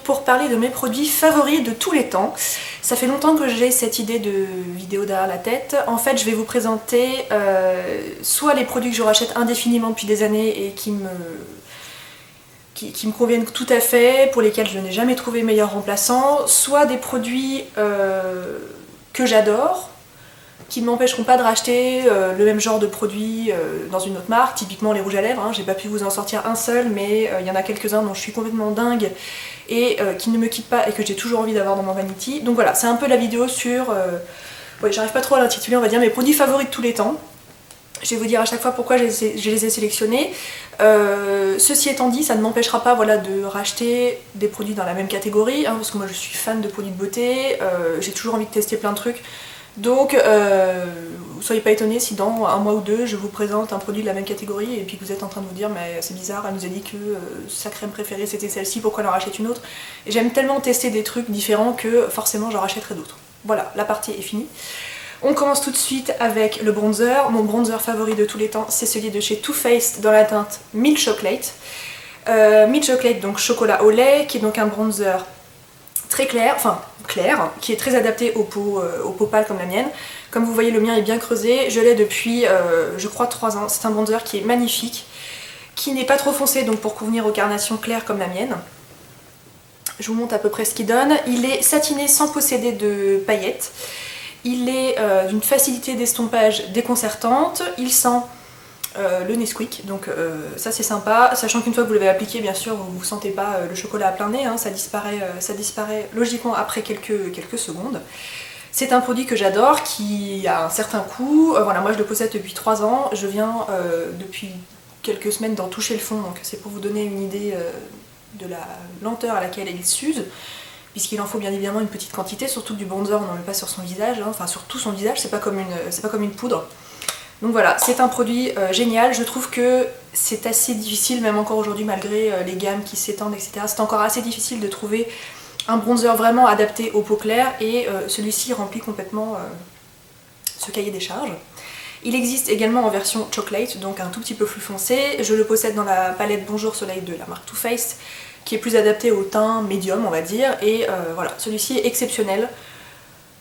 pour parler de mes produits favoris de tous les temps. Ça fait longtemps que j'ai cette idée de vidéo derrière la tête. En fait, je vais vous présenter soit les produits que je rachète indéfiniment depuis des années et qui me conviennent tout à fait, pour lesquels je n'ai jamais trouvé meilleur remplaçant, soit des produits que j'adore, qui ne m'empêcheront pas de racheter le même genre de produit dans une autre marque, typiquement les rouges à lèvres, hein. J'ai pas pu vous en sortir un seul, mais il y en a quelques-uns dont je suis complètement dingue et qui ne me quittent pas et que j'ai toujours envie d'avoir dans mon vanity. Donc voilà, c'est un peu la vidéo sur, ouais, j'arrive pas trop à l'intituler, on va dire mes produits favoris de tous les temps. Je vais vous dire à chaque fois pourquoi je les ai sélectionnés. Ceci étant dit, ça ne m'empêchera pas, voilà, de racheter des produits dans la même catégorie, hein, parce que moi je suis fan de produits de beauté, j'ai toujours envie de tester plein de trucs. Donc, soyez pas étonnés si dans un mois ou deux je vous présente un produit de la même catégorie et puis que vous êtes en train de vous dire mais c'est bizarre, elle nous a dit que sa crème préférée c'était celle-ci, pourquoi elle en rachète une autre? Et j'aime tellement tester des trucs différents que forcément j'en rachèterai d'autres. Voilà, la partie est finie. On commence tout de suite avec le bronzer. Mon bronzer favori de tous les temps, c'est celui de chez Too Faced dans la teinte Milk Chocolate. Milk Chocolate, donc chocolat au lait, qui est donc un bronzer très clair, enfin clair, qui est très adapté aux peaux pâles comme la mienne. Comme vous voyez, le mien est bien creusé, je l'ai depuis je crois 3 ans. C'est un bronzer qui est magnifique, qui n'est pas trop foncé, donc pour convenir aux carnations claires comme la mienne. Je vous montre à peu près ce qu'il donne. Il est satiné sans posséder de paillettes. Il est d'une facilité d'estompage déconcertante. Il sent le Nesquik, donc ça c'est sympa, sachant qu'une fois que vous l'avez appliqué, bien sûr, vous ne sentez pas le chocolat à plein nez, hein, ça disparaît logiquement après quelques secondes. C'est un produit que j'adore, qui a un certain coût. Voilà, moi je le possède depuis 3 ans, je viens depuis quelques semaines d'en toucher le fond, donc c'est pour vous donner une idée de la lenteur à laquelle il s'use, puisqu'il en faut bien évidemment une petite quantité, surtout que du bronzer on n'en met pas sur son visage, hein, enfin sur tout son visage, c'est pas comme une poudre. Donc voilà, c'est un produit génial. Je trouve que c'est assez difficile, même encore aujourd'hui, malgré les gammes qui s'étendent, etc. C'est encore assez difficile de trouver un bronzer vraiment adapté aux peaux claires, et celui-ci remplit complètement ce cahier des charges. Il existe également en version chocolate, donc un tout petit peu plus foncé. Je le possède dans la palette Bonjour Soleil de la marque Too Faced, qui est plus adaptée au teint médium, on va dire. Et voilà, celui-ci est exceptionnel.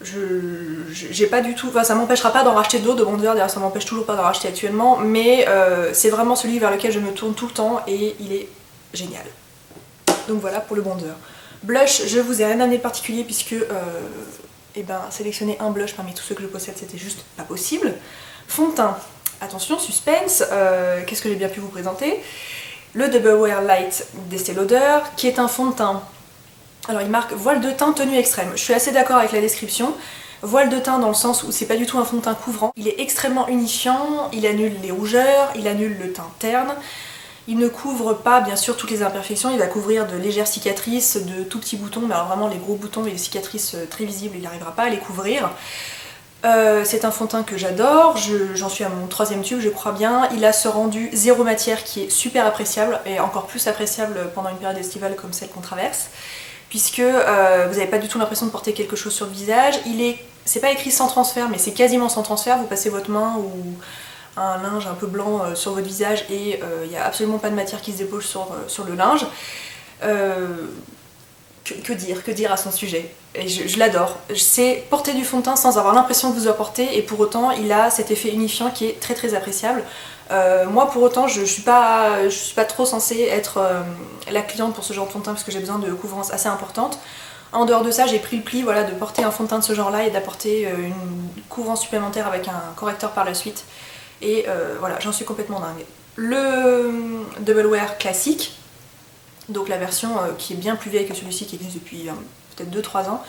J'ai pas du tout, enfin ça m'empêchera pas d'en racheter d'autres de bronzer, d'ailleurs ça m'empêche toujours pas d'en racheter actuellement, mais c'est vraiment celui vers lequel je me tourne tout le temps et il est génial. Donc voilà pour le bronzer. Blush, je vous ai rien amené de particulier puisque sélectionner un blush parmi tous ceux que je possède c'était juste pas possible. Fond de teint, attention, suspense, qu'est-ce que j'ai bien pu vous présenter? Le Double Wear Light d'Estée Lauder, qui est un fond de teint. Alors il marque voile de teint tenue extrême. Je suis assez d'accord avec la description. Voile de teint dans le sens où c'est pas du tout un fond de teint couvrant. Il est extrêmement unifiant, il annule les rougeurs, il annule le teint terne. Il ne couvre pas bien sûr toutes les imperfections, il va couvrir de légères cicatrices, de tout petits boutons, mais alors vraiment les gros boutons et les cicatrices très visibles, il n'arrivera pas à les couvrir. C'est un fond de teint que j'adore, j'en suis à mon 3e tube je crois bien. Il a ce rendu zéro matière qui est super appréciable, et encore plus appréciable pendant une période estivale comme celle qu'on traverse, puisque vous n'avez pas du tout l'impression de porter quelque chose sur le visage. C'est pas écrit sans transfert, mais c'est quasiment sans transfert. Vous passez votre main ou un linge un peu blanc sur votre visage et il n'y a absolument pas de matière qui se dépose sur le linge. Que dire à son sujet? Et je l'adore. C'est porter du fond de teint sans avoir l'impression que vous en portez, et pour autant il a cet effet unifiant qui est très très appréciable. Moi pour autant je suis pas trop censée être la cliente pour ce genre de fond de teint parce que j'ai besoin de couvrance assez importante. En dehors de ça, j'ai pris le pli, voilà, de porter un fond de teint de ce genre là et d'apporter une couvrance supplémentaire avec un correcteur par la suite, et voilà, j'en suis complètement dingue. Le Double Wear classique, donc la version qui est bien plus vieille que celui-ci, qui existe depuis peut-être 2-3 ans.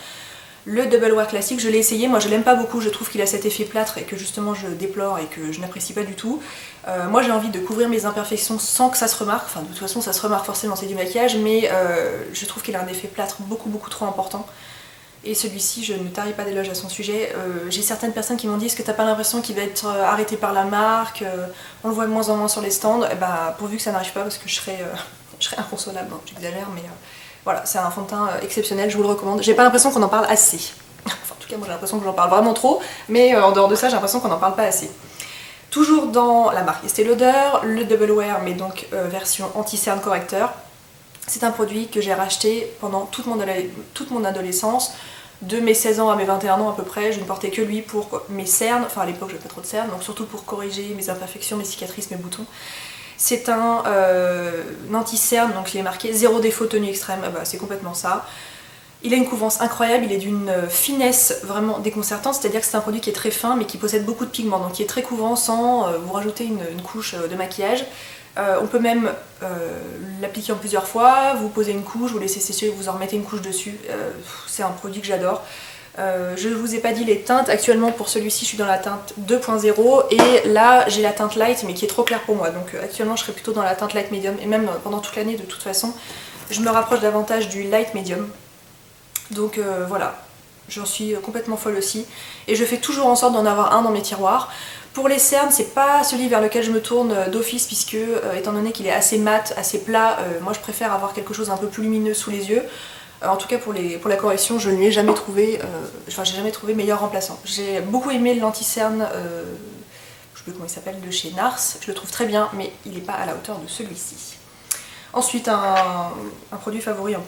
Le Double Wear classique, je l'ai essayé, moi je l'aime pas beaucoup, je trouve qu'il a cet effet plâtre et que justement je déplore et que je n'apprécie pas du tout. Moi j'ai envie de couvrir mes imperfections sans que ça se remarque, enfin de toute façon ça se remarque forcément, c'est du maquillage, mais je trouve qu'il a un effet plâtre beaucoup trop important. Et celui-ci, je ne tarie pas d'éloges à son sujet. J'ai certaines personnes qui m'ont dit: est-ce que t'as pas l'impression qu'il va être arrêté par la marque, on le voit de moins en moins sur les stands? Et bah pourvu que ça n'arrive pas, parce que je serais inconsolable, bon, j'exagère, mais voilà, c'est un fond de teint exceptionnel, je vous le recommande. J'ai pas l'impression qu'on en parle assez. Enfin, en tout cas, moi j'ai l'impression que j'en parle vraiment trop, mais en dehors de ça, j'ai l'impression qu'on n'en parle pas assez. Toujours dans la marque Estée Lauder, le Double Wear, mais donc version anti-cerne correcteur. C'est un produit que j'ai racheté pendant toute mon adolescence. De mes 16 ans à mes 21 ans à peu près, je ne portais que lui pour mes cernes, enfin à l'époque j'avais pas trop de cernes, donc surtout pour corriger mes imperfections, mes cicatrices, mes boutons. C'est un anti-cerne, donc il est marqué zéro défaut tenue extrême, bah, c'est complètement ça. Il a une couvrance incroyable, il est d'une finesse vraiment déconcertante, c'est-à-dire que c'est un produit qui est très fin mais qui possède beaucoup de pigments, donc qui est très couvrant sans vous rajouter une couche de maquillage. On peut même l'appliquer en plusieurs fois, vous posez une couche, vous laissez sécher, vous en remettez une couche dessus. C'est un produit que j'adore. Je ne vous ai pas dit les teintes, actuellement pour celui-ci je suis dans la teinte 2.0 et là j'ai la teinte light mais qui est trop claire pour moi, donc actuellement je serai plutôt dans la teinte light medium et même pendant toute l'année de toute façon je me rapproche davantage du light medium. Donc voilà, j'en suis complètement folle aussi et je fais toujours en sorte d'en avoir un dans mes tiroirs. Pour les cernes, c'est pas celui vers lequel je me tourne d'office puisque étant donné qu'il est assez mat, assez plat, moi je préfère avoir quelque chose un peu plus lumineux sous les yeux. En tout cas pour la correction, je ne lui ai jamais trouvé, j'ai jamais trouvé meilleur remplaçant. J'ai beaucoup aimé l'anti-cerne, je sais plus comment il s'appelle, de chez Nars, je le trouve très bien mais il n'est pas à la hauteur de celui-ci. Ensuite un produit favori un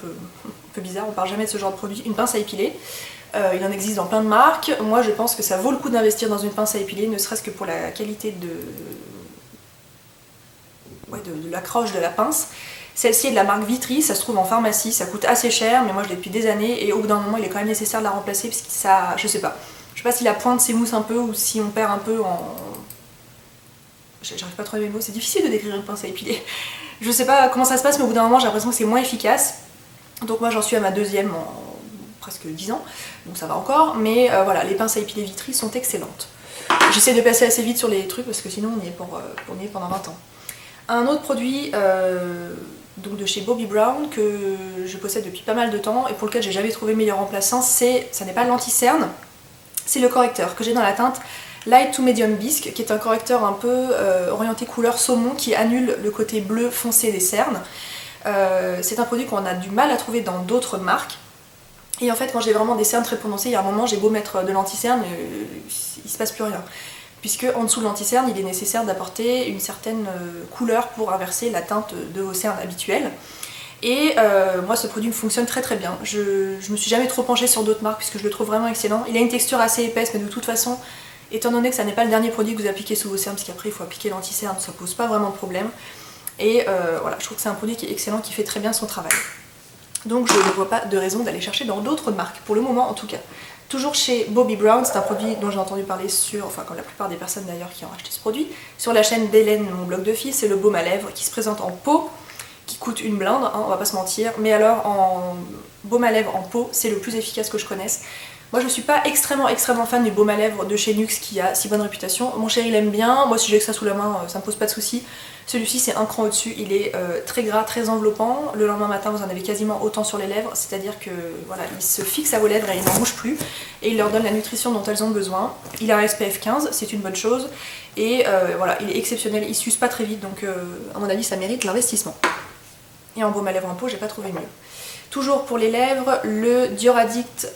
peu bizarre, on parle jamais de ce genre de produit, une pince à épiler. Il en existe dans plein de marques. Moi je pense que ça vaut le coup d'investir dans une pince à épiler, ne serait-ce que pour la qualité de l'accroche de la pince. Celle-ci est de la marque Vitry, ça se trouve en pharmacie, ça coûte assez cher, mais moi je l'ai depuis des années et au bout d'un moment il est quand même nécessaire de la remplacer parce que ça, je sais pas si la pointe s'émousse un peu ou si on perd un peu en... J'arrive pas à trouver mes mots, c'est difficile de décrire une pince à épiler. Je sais pas comment ça se passe mais au bout d'un moment j'ai l'impression que c'est moins efficace. Donc moi j'en suis à ma deuxième en presque 10 ans, donc ça va encore, mais voilà, les pinces à épiler Vitry sont excellentes. J'essaie de passer assez vite sur les trucs parce que sinon on y est pendant 20 ans. Un autre produit donc de chez Bobbi Brown que je possède depuis pas mal de temps et pour lequel j'ai jamais trouvé meilleur remplaçant, ça n'est pas l'anti-cerne, c'est le correcteur que j'ai dans la teinte Light to Medium Bisque, qui est un correcteur un peu orienté couleur saumon qui annule le côté bleu foncé des cernes. C'est un produit qu'on a du mal à trouver dans d'autres marques. Et en fait quand j'ai vraiment des cernes très prononcées, il y a un moment j'ai beau mettre de l'anti-cerne, il se passe plus rien. Puisque en dessous de l'anti-cerne, il est nécessaire d'apporter une certaine couleur pour inverser la teinte de vos cernes habituelles. Et moi ce produit me fonctionne très très bien. Je me suis jamais trop penchée sur d'autres marques puisque je le trouve vraiment excellent. Il a une texture assez épaisse mais de toute façon, étant donné que ça n'est pas le dernier produit que vous appliquez sous vos cernes, parce qu'après il faut appliquer l'anti-cerne, ça pose pas vraiment de problème. Et voilà, je trouve que c'est un produit qui est excellent, qui fait très bien son travail. Donc je ne vois pas de raison d'aller chercher dans d'autres marques, pour le moment en tout cas. Toujours chez Bobbi Brown, c'est un produit dont j'ai entendu parler comme la plupart des personnes d'ailleurs qui ont acheté ce produit, sur la chaîne d'Hélène, mon blog de filles, c'est le baume à lèvres qui se présente en pot, qui coûte une blinde, hein, on va pas se mentir, mais alors en baume à lèvres en pot, c'est le plus efficace que je connaisse. Moi je suis pas extrêmement fan du baume à lèvres de chez NYX qui a si bonne réputation. Mon chéri l'aime bien, moi si j'ai que ça sous la main ça me pose pas de soucis. Celui-ci c'est un cran au-dessus, il est très gras, très enveloppant. Le lendemain matin vous en avez quasiment autant sur les lèvres, c'est-à-dire que voilà, il se fixe à vos lèvres et il n'en bouge plus. Et il leur donne la nutrition dont elles ont besoin. Il a un SPF 15, c'est une bonne chose. Et voilà, il est exceptionnel, il s'use pas très vite, donc à mon avis ça mérite l'investissement. Et en baume à lèvres en pot, j'ai pas trouvé mieux. Toujours pour les lèvres, le Dior Addict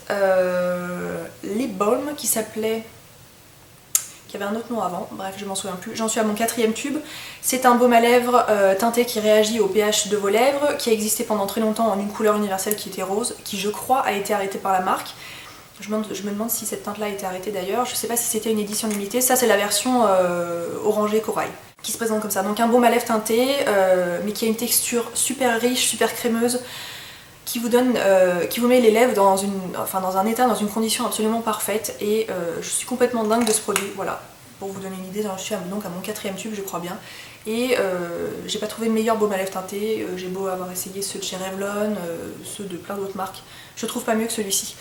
Lip Balm qui avait un autre nom avant, bref je m'en souviens plus, j'en suis à mon 4e tube. C'est un baume à lèvres teinté qui réagit au pH de vos lèvres, qui a existé pendant très longtemps en une couleur universelle qui était rose, qui je crois a été arrêtée par la marque. Je me demande si cette teinte là a été arrêtée d'ailleurs, je sais pas si c'était une édition limitée, ça c'est la version orangée corail qui se présente comme ça. Donc un baume à lèvres teinté mais qui a une texture super riche, super crémeuse, qui vous met les lèvres dans un état, dans une condition absolument parfaite et je suis complètement dingue de ce produit, voilà, pour vous donner une idée, je suis donc à mon 4e tube je crois bien et j'ai pas trouvé meilleur baume à lèvres teinté, j'ai beau avoir essayé ceux de chez Revlon, ceux de plein d'autres marques, je trouve pas mieux que celui-ci.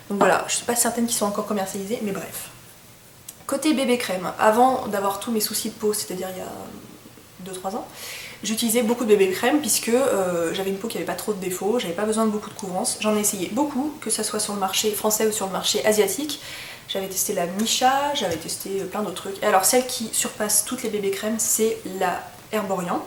Donc voilà, je suis pas certaine qu'ils soient encore commercialisés, mais bref. Côté bébé crème, avant d'avoir tous mes soucis de peau, c'est-à-dire il y a 2-3 ans, j'utilisais beaucoup de bébé crème puisque j'avais une peau qui n'avait pas trop de défauts, j'avais pas besoin de beaucoup de couvrance. J'en ai essayé beaucoup, que ce soit sur le marché français ou sur le marché asiatique. J'avais testé la Misha, j'avais testé plein d'autres trucs. Et alors celle qui surpasse toutes les bébés crèmes, c'est la Herborian,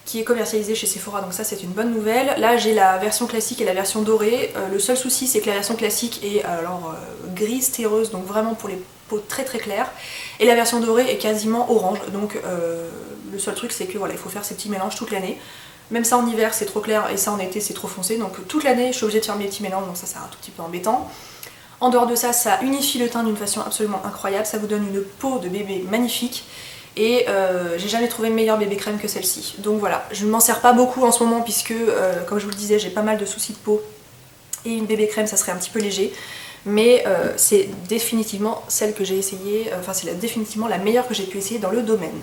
qui est commercialisée chez Sephora, donc ça c'est une bonne nouvelle. Là j'ai la version classique et la version dorée. Le seul souci c'est que la version classique est alors grise terreuse, donc vraiment pour les peaux très très claires. Et la version dorée est quasiment orange, donc le seul truc c'est que voilà, il faut faire ces petits mélanges toute l'année. Même ça en hiver c'est trop clair et ça en été c'est trop foncé, donc toute l'année je suis obligée de faire mes petits mélanges, donc ça c'est un tout petit peu embêtant. En dehors de ça, ça unifie le teint d'une façon absolument incroyable, ça vous donne une peau de bébé magnifique. Et j'ai jamais trouvé une meilleure bébé crème que celle-ci. Donc voilà, je ne m'en sers pas beaucoup en ce moment puisque, comme je vous le disais, j'ai pas mal de soucis de peau. Et une bébé crème, ça serait un petit peu léger. Mais c'est définitivement celle que j'ai essayée, enfin c'est définitivement la meilleure que j'ai pu essayer dans le domaine.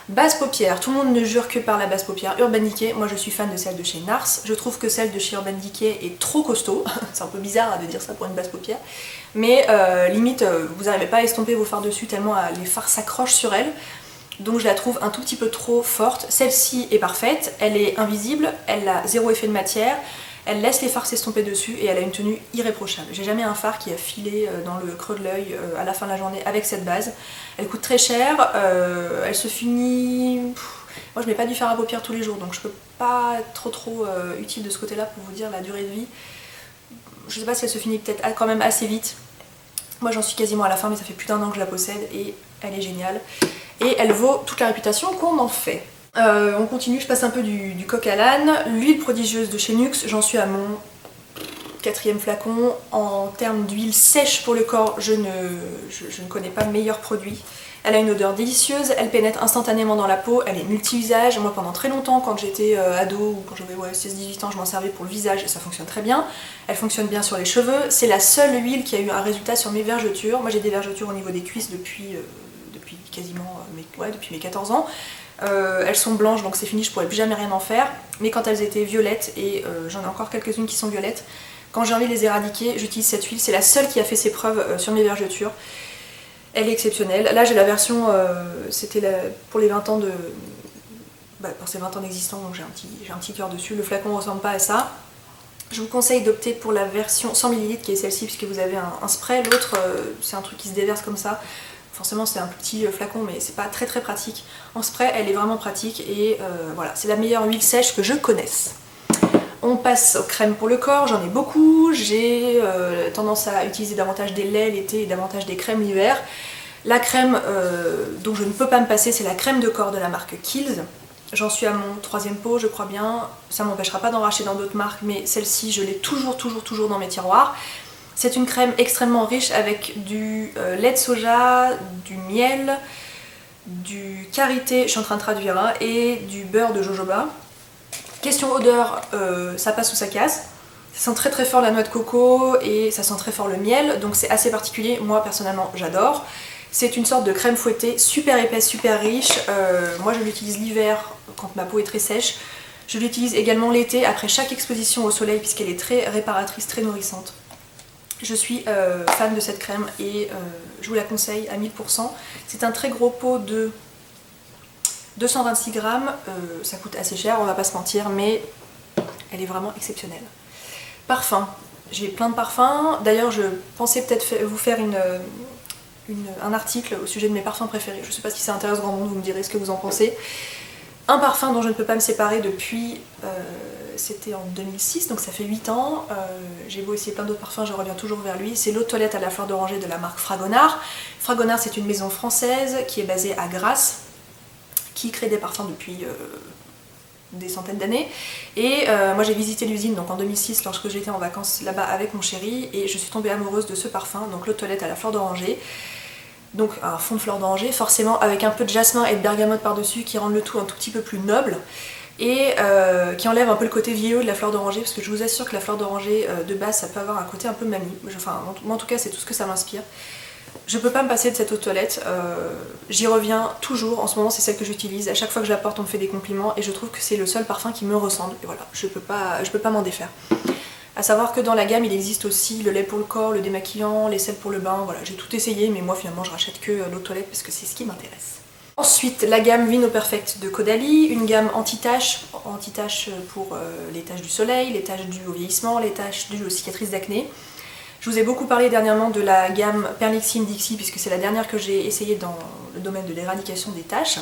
Base paupière, tout le monde ne jure que par la base paupière Urban Decay. Moi je suis fan de celle de chez NARS. Je trouve que celle de chez Urban Decay est trop costaud. C'est un peu bizarre de dire ça pour une base paupière. Mais limite, vous n'arrivez pas à estomper vos fards dessus tellement les fards s'accrochent sur elle. Donc je la trouve un tout petit peu trop forte. Celle-ci est parfaite, elle est invisible, elle a zéro effet de matière. Elle laisse les fards s'estomper dessus et elle a une tenue irréprochable. J'ai jamais un fard qui a filé dans le creux de l'œil à la fin de la journée avec cette base. Elle coûte très cher, elle se finit... Moi je mets pas du fard à paupières tous les jours, donc je peux pas être trop utile de ce côté là pour vous dire la durée de vie. Je sais pas si elle se finit peut-être quand même assez vite. Moi j'en suis quasiment à la fin, mais ça fait plus d'1 an que je la possède et elle est géniale. Et elle vaut toute la réputation qu'on en fait. On continue, je passe un peu du coq à l'âne. L'huile prodigieuse de chez Nuxe, j'en suis à mon 4e flacon. En termes d'huile sèche pour le corps, je ne connais pas meilleur produit. Elle a une odeur délicieuse, elle pénètre instantanément dans la peau, elle est multi-usage. Moi pendant très longtemps, quand j'étais ado ou quand j'avais 16-18 ans, je m'en servais pour le visage et ça fonctionne très bien. Elle fonctionne bien sur les cheveux. C'est la seule huile qui a eu un résultat sur mes vergetures. Moi j'ai des vergetures au niveau des cuisses depuis quasiment depuis mes 14 ans. Elles sont blanches donc c'est fini, je pourrais plus jamais rien en faire. Mais quand elles étaient violettes, et j'en ai encore quelques-unes qui sont violettes, quand j'ai envie de les éradiquer, j'utilise cette huile. C'est la seule qui a fait ses preuves sur mes vergetures. Elle est exceptionnelle. Là j'ai la version, c'était pour les 20 ans de... pour ces 20 ans d'existence, donc j'ai un petit cœur dessus. Le flacon ne ressemble pas à ça. Je vous conseille d'opter pour la version 100 ml qui est celle-ci puisque vous avez un spray. L'autre c'est un truc qui se déverse comme ça. Forcément c'est un petit flacon mais c'est pas très pratique. En spray elle est vraiment pratique et voilà, c'est la meilleure huile sèche que je connaisse. On passe aux crèmes pour le corps, j'en ai beaucoup. J'ai tendance à utiliser davantage des laits l'été et davantage des crèmes l'hiver. La crème dont je ne peux pas me passer, c'est la crème de corps de la marque Kiehl's. J'en suis à mon 3e pot, je crois bien. Ça m'empêchera pas d'en racheter dans d'autres marques, mais celle-ci je l'ai toujours dans mes tiroirs. C'est une crème extrêmement riche avec du lait de soja, du miel, du karité, je suis en train de traduire, hein, et du beurre de jojoba. Question odeur, ça passe ou ça casse. Ça sent très fort la noix de coco et ça sent très fort le miel, donc c'est assez particulier. Moi personnellement j'adore. C'est une sorte de crème fouettée super épaisse, super riche. Moi je l'utilise l'hiver quand ma peau est très sèche. Je l'utilise également l'été après chaque exposition au soleil puisqu'elle est très réparatrice, très nourrissante. Je suis fan de cette crème et je vous la conseille à 1000%. C'est un très gros pot de 226 grammes, ça coûte assez cher, on va pas se mentir, mais elle est vraiment exceptionnelle. Parfum, j'ai plein de parfums. D'ailleurs je pensais peut-être vous faire un article au sujet de mes parfums préférés. Je sais pas si ça intéresse grand monde, vous me direz ce que vous en pensez. Un parfum dont je ne peux pas me séparer depuis... c'était en 2006, donc ça fait 8 ans. J'ai beau essayer plein d'autres parfums, je reviens toujours vers lui. C'est l'eau de toilette à la fleur d'oranger de la marque Fragonard. Fragonard, c'est une maison française qui est basée à Grasse, qui crée des parfums depuis des centaines d'années. Et moi j'ai visité l'usine donc en 2006 lorsque j'étais en vacances là-bas avec mon chéri et je suis tombée amoureuse de ce parfum, donc l'eau de toilette à la fleur d'oranger. Donc un fond de fleur d'oranger forcément avec un peu de jasmin et de bergamote par-dessus qui rendent le tout un tout petit peu plus noble. Et qui enlève un peu le côté vieillot de la fleur d'oranger parce que je vous assure que la fleur d'oranger de base ça peut avoir un côté un peu mamie. Enfin moi en tout cas c'est tout ce que ça m'inspire. Je peux pas me passer de cette eau de toilette, j'y reviens toujours, en ce moment c'est celle que j'utilise, à chaque fois que je la porte on me fait des compliments et je trouve que c'est le seul parfum qui me ressemble et voilà, je peux pas m'en défaire. A savoir que dans la gamme il existe aussi le lait pour le corps, le démaquillant, les sels pour le bain, voilà j'ai tout essayé mais moi finalement je rachète que l'eau de toilette parce que c'est ce qui m'intéresse. Ensuite la gamme Vino Perfect de Caudalie, une gamme anti-taches pour les taches du soleil, les taches dues au vieillissement, les taches dues aux cicatrices d'acné. Je vous ai beaucoup parlé dernièrement de la gamme Perlixine Dixie puisque c'est la dernière que j'ai essayée dans le domaine de l'éradication des taches.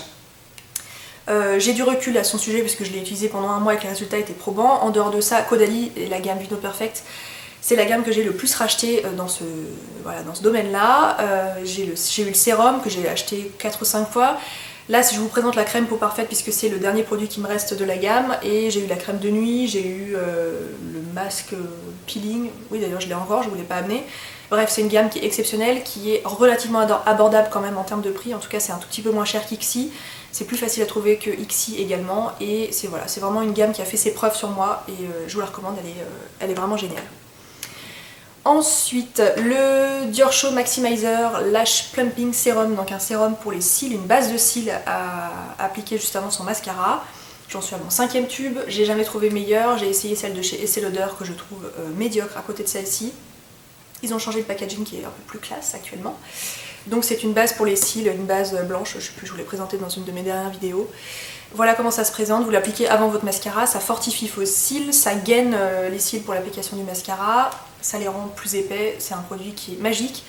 J'ai du recul à son sujet puisque je l'ai utilisé pendant un mois et que les résultats étaient probants. En dehors de ça, Caudalie et la gamme Vino Perfect, c'est la gamme que j'ai le plus racheté dans ce domaine-là. J'ai eu le sérum que j'ai acheté 4 ou 5 fois. Là, si je vous présente la crème peau parfaite, puisque c'est le dernier produit qui me reste de la gamme, et j'ai eu la crème de nuit, j'ai eu le masque peeling, oui d'ailleurs je l'ai encore, je ne vous l'ai pas amené. Bref, c'est une gamme qui est exceptionnelle, qui est relativement abordable quand même en termes de prix, en tout cas c'est un tout petit peu moins cher qu'Ixi, c'est plus facile à trouver que Ixi également, et c'est voilà, c'est vraiment une gamme qui a fait ses preuves sur moi, et je vous la recommande, elle est vraiment géniale. Ensuite, le Dior Show Maximizer Lash Plumping Serum, donc un sérum pour les cils, une base de cils à appliquer juste avant son mascara. J'en suis à mon 5e tube, j'ai jamais trouvé meilleur, j'ai essayé celle de chez Estée Lauder que je trouve médiocre à côté de celle-ci. Ils ont changé le packaging qui est un peu plus classe actuellement. Donc c'est une base pour les cils, une base blanche, je sais plus, je vous l'ai présentée dans une de mes dernières vidéos. Voilà comment ça se présente, vous l'appliquez avant votre mascara, ça fortifie vos cils, ça gaine les cils pour l'application du mascara, ça les rend plus épais, c'est un produit qui est magique.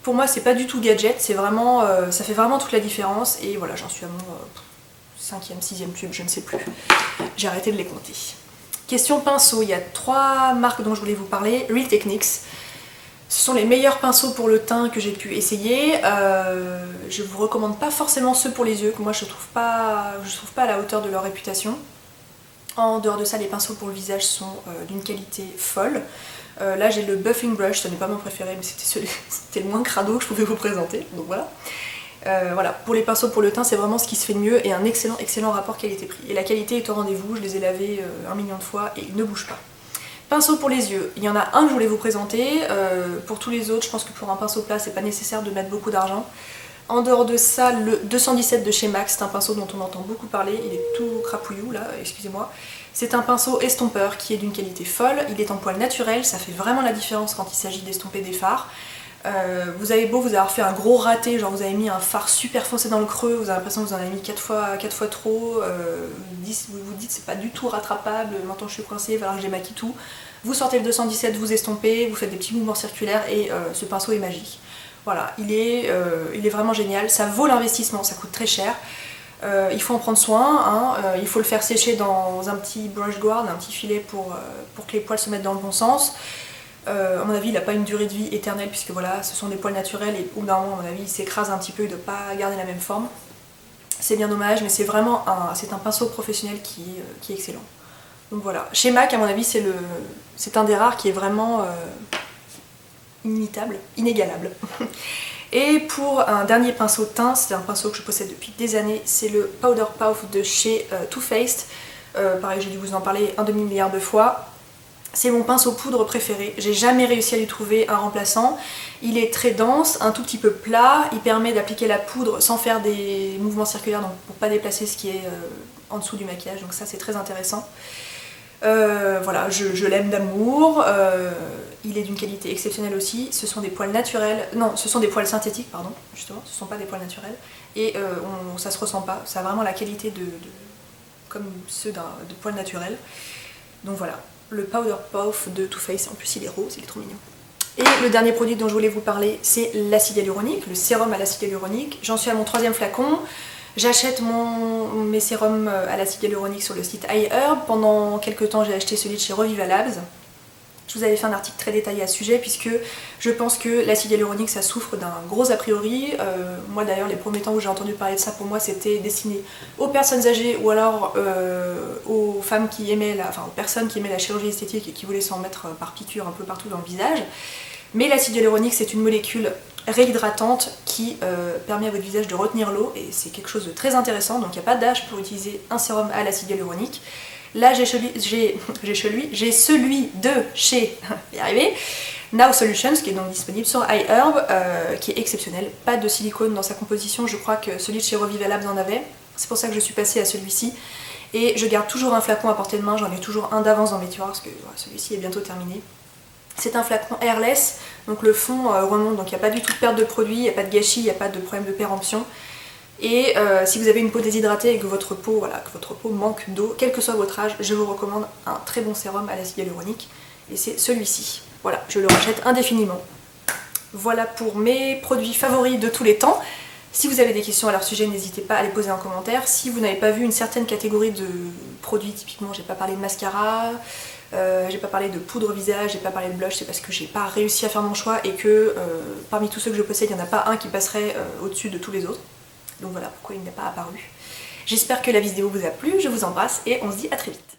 Pour moi c'est pas du tout gadget, c'est vraiment, ça fait vraiment toute la différence et voilà, j'en suis à mon 5e, 6e tube, je ne sais plus. J'ai arrêté de les compter. Question pinceau, il y a 3 marques dont je voulais vous parler. Real Techniques. Ce sont les meilleurs pinceaux pour le teint que j'ai pu essayer. Je vous recommande pas forcément ceux pour les yeux, que moi je trouve pas à la hauteur de leur réputation. En dehors de ça, les pinceaux pour le visage sont d'une qualité folle. Là j'ai le Buffing Brush, ce n'est pas mon préféré, mais c'était le moins crado que je pouvais vous présenter, donc voilà. Voilà, pour les pinceaux pour le teint, c'est vraiment ce qui se fait de mieux et un excellent rapport qualité-prix. Et la qualité est au rendez-vous, je les ai lavés 1 million de fois et ils ne bougent pas. Pinceau pour les yeux, il y en a un que je voulais vous présenter, pour tous les autres je pense que pour un pinceau plat c'est pas nécessaire de mettre beaucoup d'argent. En dehors de ça, le 217 de chez MAC, c'est un pinceau dont on entend beaucoup parler, il est tout crapouillou là, excusez-moi. C'est un pinceau estompeur qui est d'une qualité folle, il est en poil naturel, ça fait vraiment la différence quand il s'agit d'estomper des fards. Vous avez beau vous avoir fait un gros raté, genre vous avez mis un fard super foncé dans le creux, vous avez l'impression que vous en avez mis 4 fois trop, vous vous dites c'est pas du tout rattrapable, maintenant je suis coincée, il va falloir que j'émaquille tout. Vous sortez le 217, vous estompez, vous faites des petits mouvements circulaires et ce pinceau est magique. Voilà, il est vraiment génial, ça vaut l'investissement, ça coûte très cher. Il faut en prendre soin, hein, il faut le faire sécher dans un petit brush guard, un petit filet pour que les poils se mettent dans le bon sens. À mon avis il n'a pas une durée de vie éternelle puisque voilà ce sont des poils naturels et au bout d'un moment à mon avis il s'écrase un petit peu, il ne doit pas garder la même forme. C'est bien dommage mais c'est vraiment un pinceau professionnel qui est excellent. Donc voilà, chez MAC à mon avis c'est un des rares qui est vraiment inimitable, inégalable. Et pour un dernier pinceau teint, c'est un pinceau que je possède depuis des années, c'est le Powder Puff de chez Too Faced. Pareil j'ai dû vous en parler un demi-milliard de fois. C'est mon pinceau poudre préféré, j'ai jamais réussi à lui trouver un remplaçant. Il est très dense, un tout petit peu plat, il permet d'appliquer la poudre sans faire des mouvements circulaires, donc pour pas déplacer ce qui est en dessous du maquillage, donc ça c'est très intéressant. Voilà, je l'aime d'amour, il est d'une qualité exceptionnelle aussi, ce sont des poils naturels, non ce sont des poils synthétiques pardon, justement, ce ne sont pas des poils naturels, et ça se ressent pas, ça a vraiment la qualité comme ceux de poils naturels, donc voilà. Le Powder Puff de Too Faced, en plus il est rose, il est trop mignon. Et le dernier produit dont je voulais vous parler, c'est l'acide hyaluronique, le sérum à l'acide hyaluronique. J'en suis à mon 3e flacon. J'achète mes sérums à l'acide hyaluronique sur le site iHerb. Pendant quelques temps, j'ai acheté celui de chez Reviva Labs. Je vous avais fait un article très détaillé à ce sujet puisque je pense que l'acide hyaluronique ça souffre d'un gros a priori. Moi d'ailleurs les premiers temps où j'ai entendu parler de ça pour moi c'était destiné aux personnes âgées ou alors aux femmes qui aimaient aux personnes qui aimaient la chirurgie esthétique et qui voulaient s'en mettre par piqûre un peu partout dans le visage. Mais l'acide hyaluronique c'est une molécule réhydratante qui permet à votre visage de retenir l'eau et c'est quelque chose de très intéressant, donc il n'y a pas d'âge pour utiliser un sérum à l'acide hyaluronique. Là j'ai celui de chez Now Solutions qui est donc disponible sur iHerb, qui est exceptionnel, pas de silicone dans sa composition, je crois que celui de chez Reviva Labs en avait, c'est pour ça que je suis passée à celui-ci. Et je garde toujours un flacon à portée de main, j'en ai toujours un d'avance dans mes tiroirs parce que voilà, celui-ci est bientôt terminé. C'est un flacon airless, donc le fond remonte, donc il n'y a pas du tout de perte de produit, il n'y a pas de gâchis, il n'y a pas de problème de péremption. Et si vous avez une peau déshydratée et que votre peau manque d'eau, quel que soit votre âge, je vous recommande un très bon sérum à l'acide hyaluronique. Et c'est celui-ci. Voilà, je le rachète indéfiniment. Voilà pour mes produits favoris de tous les temps. Si vous avez des questions à leur sujet, n'hésitez pas à les poser en commentaire. Si vous n'avez pas vu une certaine catégorie de produits, typiquement j'ai pas parlé de mascara, j'ai pas parlé de poudre visage, j'ai pas parlé de blush, c'est parce que j'ai pas réussi à faire mon choix et que parmi tous ceux que je possède, il n'y en a pas un qui passerait au-dessus de tous les autres. Donc voilà pourquoi il n'est pas apparu. J'espère que la vidéo vous a plu, je vous embrasse et on se dit à très vite.